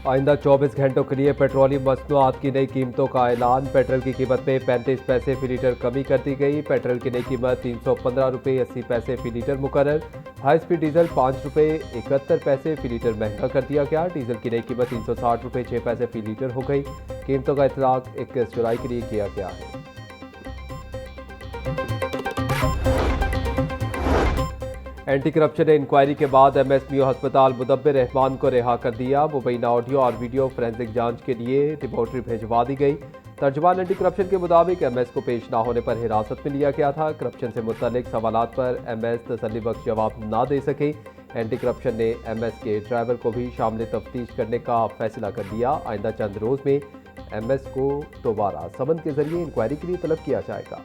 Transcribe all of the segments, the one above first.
आइंदा 24 घंटों के लिए पेट्रोलियम मसनूआत की नई कीमतों का ऐलान। पेट्रोल की कीमत में 35 पैसे फी लीटर कमी कर दी गई। पेट्रोल की नई कीमत 315 रुपये 80 पैसे फी लीटर मुकर्रर। हाई स्पीड डीजल 5 रुपये 71 पैसे फी लीटर महंगा कर दिया गया। डीजल की नई कीमत 360 रुपये 6 पैसे फी लीटर हो गई। कीमतों का इतलाक 21 जुलाई के लिए किया गया है। एंटी करप्शन इंक्वायरी के बाद एमएसपीओ अस्पताल मुदब्बिर रहमान को रिहा कर दिया। मुबैना ऑडियो और वीडियो फोरेंसिक जांच के लिए रिपोर्टरी भिजवा दी गई। तर्जुमान एंटी करप्शन के मुताबिक एमएस को पेश न होने पर हिरासत में लिया गया था। करप्शन से मुतल्लिक सवालात पर एमएस तसल्ली बख्श जवाब न दे सके। एंटी करप्शन ने एमएस के ड्राइवर को भी शामिल तफ्तीश करने का फैसला कर दिया। आइंदा चंद रोज में एमएस को दोबारा समन के जरिए इंक्वायरी के लिए तलब किया जाएगा।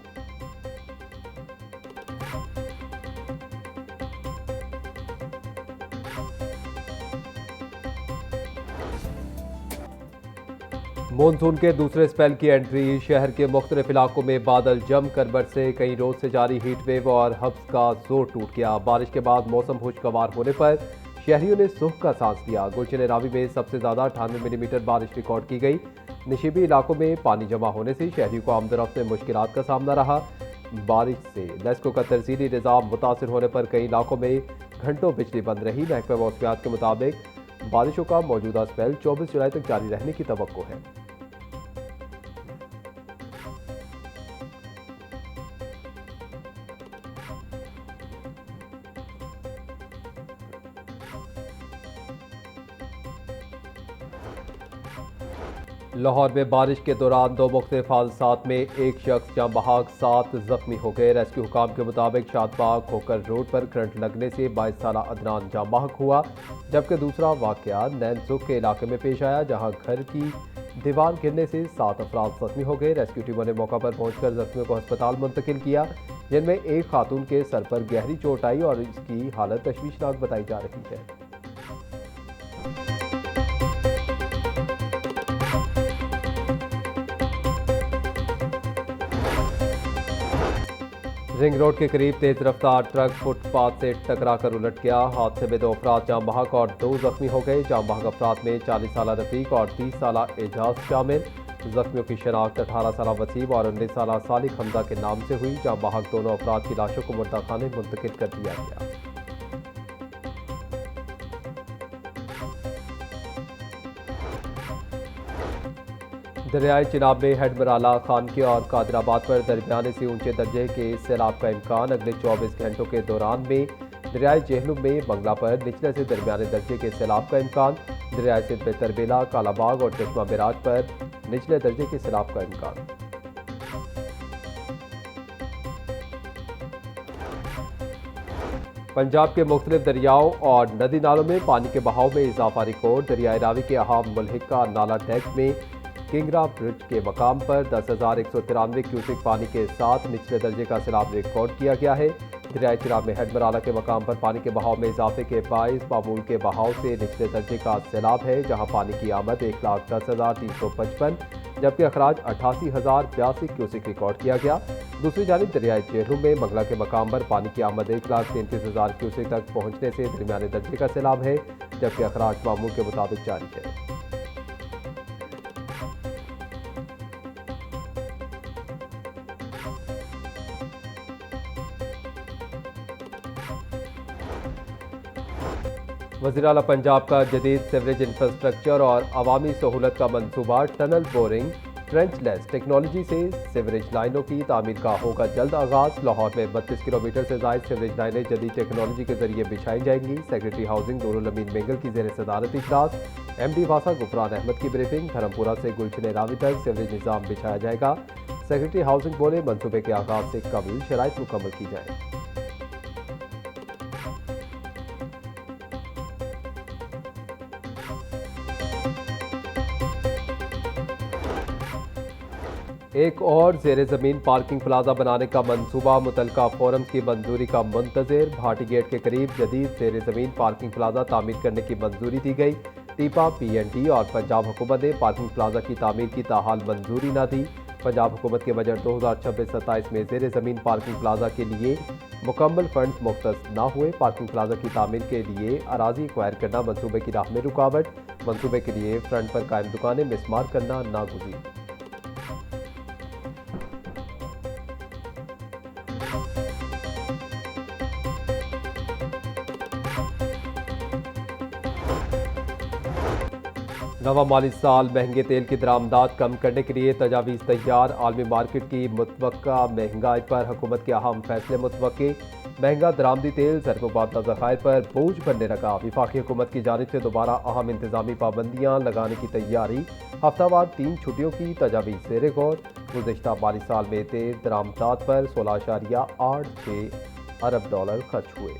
मॉनसून के दूसरे स्पेल की एंट्री। शहर के मुख्तलिफ इलाकों में बादल जमकर बरसे। कई रोज से जारी हीट वेव और हब्स का जोर टूट गया। बारिश के बाद मौसम खुशगवार होने पर शहरियों ने सुख का सांस लिया। गुलशन रावी में सबसे ज्यादा 98 मिलीमीटर बारिश रिकॉर्ड की गई। निशिबी इलाकों में पानी जमा होने से शहरियों को आमदरफ्त में मुश्किलात का सामना रहा। बारिश से लेस्को का तरसीली निज़ाम मुतासर होने पर कई इलाकों में घंटों बिजली बंद रही। महकमा मौसमियात के मुताबिक बारिशों का मौजूदा स्पेल 24 जुलाई तक जारी रहने की तवक्को है। लाहौर में बारिश के दौरान दो मुख्तलिफ हादसात में एक शख्स जाँ बहक 7 जख्मी हो गए। रेस्क्यू हुकाम के मुताबिक शादबाग खोकर रोड पर करंट लगने से 22 साल अदनान जाँ बहक हुआ, जबकि दूसरा वाकया नैनसुख के इलाके में पेश आया, जहां घर की दीवार गिरने से 7 अफराद जख्मी हो गए। रेस्क्यू टीमों ने मौका पर पहुंचकर जख्मियों को अस्पताल मुंतकिल किया, जिनमें एक खातून के सर पर गहरी चोट आई और इसकी हालत तशवीशनाक बताई जा रही है। रिंग रोड के करीब तेज रफ्तार ट्रक फुटपाथ से टकराकर उलट गया। हादसे में 2 अफराद जाँ बहक और 2 जख्मी हो गए। जाँ बहक अफराद में 40 साल रफीक और 30 साल एजाज शामिल। जख्मियों की शनाख्त 18 साल वसीम और 19 साल सालिक हमजा के नाम से हुई। जाँ बहक दोनों अफराद की लाशों को मुर्दा खाने मुंतकिल कर दिया गया। दरियाए चिनाब में हेडमराला, खानके और कादराबाद पर दरमियाने से ऊंचे दर्जे के सैलाब का इम्कान। अगले 24 घंटों के दौरान में दरियाए जेहलुम में बंगला पर निचले से दरमियाने दर्जे के सैलाब का इम्कान। दरियाए सिंध में तरबेला, कालाबाग और चश्मा मिराज पर निचले दर्जे के सैलाब का इम्कान। पंजाब के मुख्तलिफ दरियाओं और नदी नालों में पानी के बहाव में इजाफा रिकॉर्ड। दरियाए रावी के अहाम मुल्हिका नाला टैंक में किंगरा ब्रिज के मकाम पर 10,193 क्यूसिक पानी के साथ निचले दर्जे का सैलाब रिकॉर्ड किया गया है। दरियाए चिनाब में हेडमराला के मकाम पर पानी के बहाव में इजाफे के बाइस मामूल के बहाव से निचले दर्जे का सैलाब है, जहां पानी की आमद 1,10,355 जबकि अखराज 88,082 क्यूसिक रिकॉर्ड किया गया। दूसरी जानिब दरियाए जेहलुम में मंगला के मकाम पर पानी की आमद 1,33,000 क्यूसिक तक पहुंचने से दरमियाने दर्जे का सैलाब है, जबकि अखराज मामूल के मुताबिक जारी है। वज़ीर आला पंजाब का जदीद सीवरेज इंफ्रास्ट्रक्चर और अवामी सहूलत का मंसूबा टनल बोरिंग ट्रेंचलेस टेक्नोलॉजी से सीवरेज लाइनों की तामीर का होगा जल्द आगाज। लाहौर में 32 किलोमीटर से ज़ायद सीवरेज लाइनें जदीद टेक्नोलॉजी के जरिए बिछाई जाएंगी। सेक्रेटरी हाउसिंग नूरुल अमीन मेंगल की जेर सदारत इजलास। MD वासा गुफरान अहमद की ब्रीफिंग। धर्मपुरा से गुलशन रावी तक सीवरेज निज़ाम बिछाया जाएगा। सेक्रेटरी हाउसिंग बोले मंसूबे के आगाज से कबल शराइत मुकम्मल की जाए। एक और जेर ज़मीन पार्किंग प्लाजा बनाने का मंसूबा। मुतलका फोरम की मंजूरी का मुंतज़िर। भाटी गेट के करीब जदीद जेर ज़मीन पार्किंग प्लाजा तामीर करने की मंजूरी दी गई। टीपा, PND और पंजाब हुकूमत ने पार्किंग प्लाजा की तामीर की ताहाल मंजूरी न दी। पंजाब हुकूमत के बजट 2026-27 में ज़ेर ज़मीन पार्किंग प्लाजा के लिए मुकम्मल फंड्स मुख्तस न हुए। पार्किंग प्लाजा की तामीर के लिए अराजी एक्वायर करना मंसूबे की राह में रुकावट। मंसूबे के लिए फ्रंट पर कायम दुकानें मिसमार करना नागुज़ीर। नवा माली साल महंगे तेल की दरामदात कम करने के लिए तजावीज़ तैयार। आलमी मार्केट की मुतवक्का महंगाई पर हुकूमत के अहम फैसले मुतवक्के। महंगा दरामदी तेल ज़र मुबादला ज़खायर पर बोझ बनने लगा। वफाकी हुकूमत की जानिब से दोबारा अहम इंतजामी पाबंदियाँ लगाने की तैयारी। हफ्तावार 3 छुट्टियों की तजावीज़ ज़ेर गौर। गुज़श्ता माली साल में तेल दरामदात पर 16.86 अरब डॉलर खर्च हुए।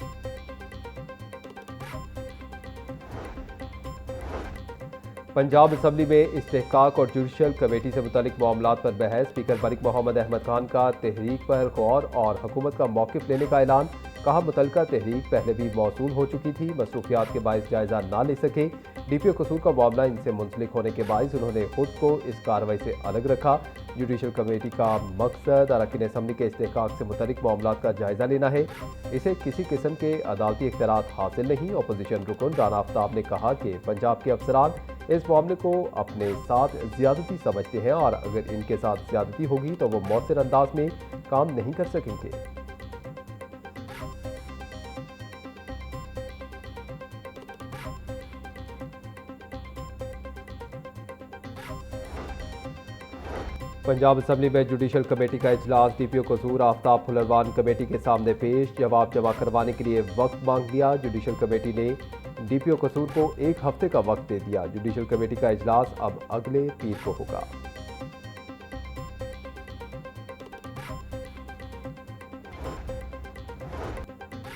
पंजाब असम्बली में इस्तेहकाक और जुडिशल कमेटी से मुतालिक मामलात पर बहस। स्पीकर मलिक मोहम्मद अहमद खान का तहरीक पर गौर और हुकूमत का मौक़िफ़ लेने का ऐलान। कहा, मुतलका तहरीक पहले भी मौसूल हो चुकी थी, मसरूफियात के बायस जायजा ना ले सके। DPO कसूर का मामला इनसे मुंसलिक होने के बायस उन्होंने खुद को इस कार्रवाई से अलग रखा। जुडिशल कमेटी का मकसद अरकान असम्बली के इस्तेहकाक से मुतालिक मामलात का जायजा लेना है। इसे किसी किस्म के अदालती इख्तियारात हासिल नहीं। अपोजिशन रुकन राना आफ्ताब ने कहा कि पंजाब के अफसरान इस मामले को अपने साथ ज्यादती समझते हैं और अगर इनके साथ ज्यादती होगी तो वो मौसर अंदाज में काम नहीं कर सकेंगे। पंजाब असम्बली में जुडिशल कमेटी का इजलास। DPO कसूर आफ्ताब फुलरवान कमेटी के सामने पेश। जवाब जमा करवाने के लिए वक्त मांग लिया। जुडिशल कमेटी ने DPO कसूर को 1 हफ्ते का वक्त दे दिया। जुडिशल कमेटी का इजलास अब अगले पीर को होगा।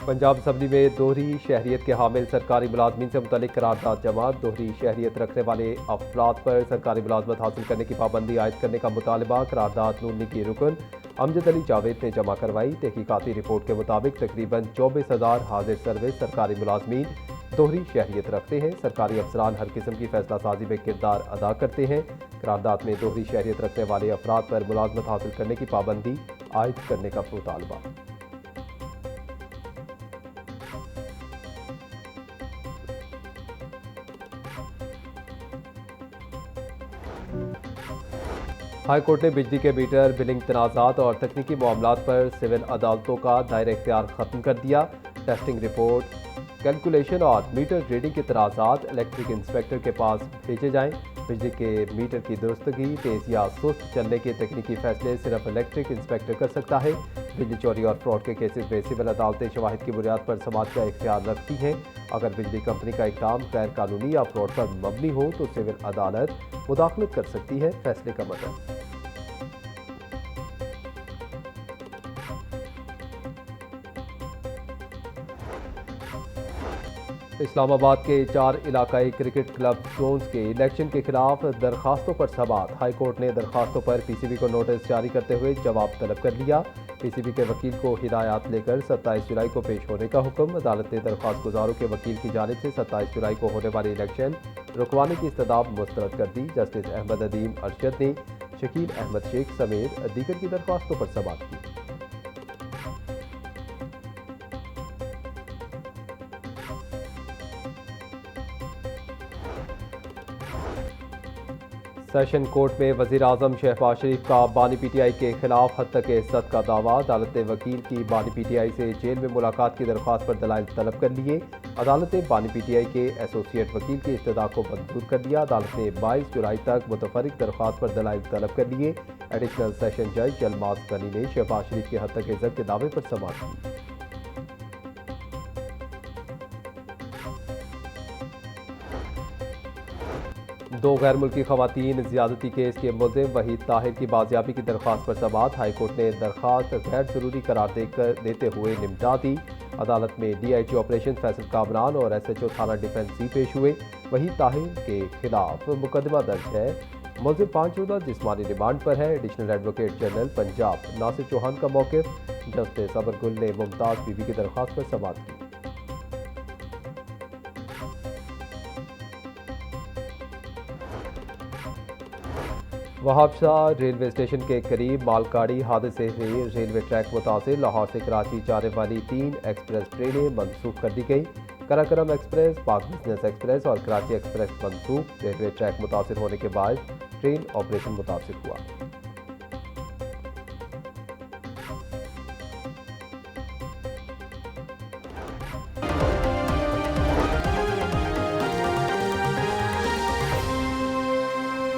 पंजाब असम्बली में दोहरी शहरियत के हामिल सरकारी मुलाजमीन से मुतल्लिक करारदाद जमा। दोहरी शहरियत रखने वाले अफराद पर सरकारी मुलाजमत हासिल करने की पाबंदी आयद करने का मुतालबा। करारदाद नून लीगी रुकन अमजद अली जावेद ने जमा करवाई। तहकीकाती रिपोर्ट के मुताबिक तकरीबन 24,000 हाजिर सर्विस सरकारी मुलाजमीन दोहरी शहरियत रखते हैं। सरकारी अफसरान हर किस्म की फैसला साजी में किरदार अदा करते हैं। करारदाद में दोहरी शहरियत रखने वाले अफराद पर मुलाजमत हासिल करने की पाबंदी आयद करने का मुतालबा। हाई कोर्ट ने बिजली के मीटर बिलिंग तनाज़ात और तकनीकी मामलात पर सिविल अदालतों का दायरा इख्तियार खत्म कर दिया। टेस्टिंग रिपोर्ट, कैलकुलेशन और मीटर रीडिंग के तनाज़ात इलेक्ट्रिक इंस्पेक्टर के पास भेजे जाएं। बिजली के मीटर की दुरुस्तगी, तेज़ या सुस्त चलने के तकनीकी फैसले सिर्फ इलेक्ट्रिक इंस्पेक्टर कर सकता है। बिजली चोरी और फ्रॉड के केसेस में सिविल अदालतें शवाहिद की बुनियाद पर समाअत का इख्तियार रखती हैं। अगर बिजली कंपनी का इक़दाम गैर कानूनी या फ्रॉड पर मबनी हो तो सिविल अदालत मुदाखलत कर सकती है। फैसले का मतलब इस्लामाबाद के 4 इलाकाई क्रिकेट क्लब जोन्स के इलेक्शन के खिलाफ दरखास्तों पर समाअत। हाई कोर्ट ने दरखास्तों पर PCB को नोटिस जारी करते हुए जवाब तलब कर लिया। PCB के वकील को हिदायत लेकर 27 जुलाई को पेश होने का हुक्म। अदालत ने दरख्वास्त गुजारों के वकील की जानिब से 27 जुलाई को होने वाले इलेक्शन रुकवाने की इस्तदाब मुस्तरद कर दी। जस्टिस अहमद अदीम अरशद ने शकील अहमद शेख समेत दीगर की दरख्वास्तों पर समाअत की। सेशन कोर्ट में वज़ीर आज़म शहबाज शरीफ का बानी PTI के खिलाफ हद तक इज्जत का दावा। अदालत ने वकील की बानी PTI से जेल में मुलाकात की दरख्वास्त पर दलाइल तलब कर लिए। अदालत ने बानी PTI के एसोसिएट वकील की इस्तदा को मंजूर कर दिया। अदालत ने 22 जुलाई तक मुतफरिक दरख्वास्त पर दलाइल तलब कर लिए। एडिशनल सेशन जज जलमास गनी ने शहबाज शरीफ की हद तक इज्जत के दावे पर समाअत की। दो गैर मुल्की खवातीन ज्यादती केस के मुल्जिम वहीद ताहिर की बाजियाबी की दरख्वास्त पर समाअत। हाईकोर्ट ने दरख्वास्त गैर जरूरी करार देते हुए निपटा दी। अदालत में DIG ऑपरेशन फैसल कामरान और SHO थाना डिफेंसी पेश हुए। वहीद ताहिर के खिलाफ मुकदमा दर्ज है। मुल्जिम 5 रोज़ा जिस्मानी रिमांड पर है। Additional advocate general Punjab Nasir Chauhan का मौक़िफ़। जस्टिस अबरगुल ने मुमताज़ बीबी की दरख्वास्त पर समाअत की। वहाबशाह रेलवे स्टेशन के करीब मालगाड़ी हादसे से रेलवे ट्रैक मुतासिर। लाहौर से कराची जाने वाली 3 एक्सप्रेस ट्रेनें मनसूख कर दी गई। कराकरम एक्सप्रेस, पाक बिजनेस एक्सप्रेस और कराची एक्सप्रेस मनसूख। रेलवे ट्रैक मुतासिर होने के बाद ट्रेन ऑपरेशन मुतासिर हुआ।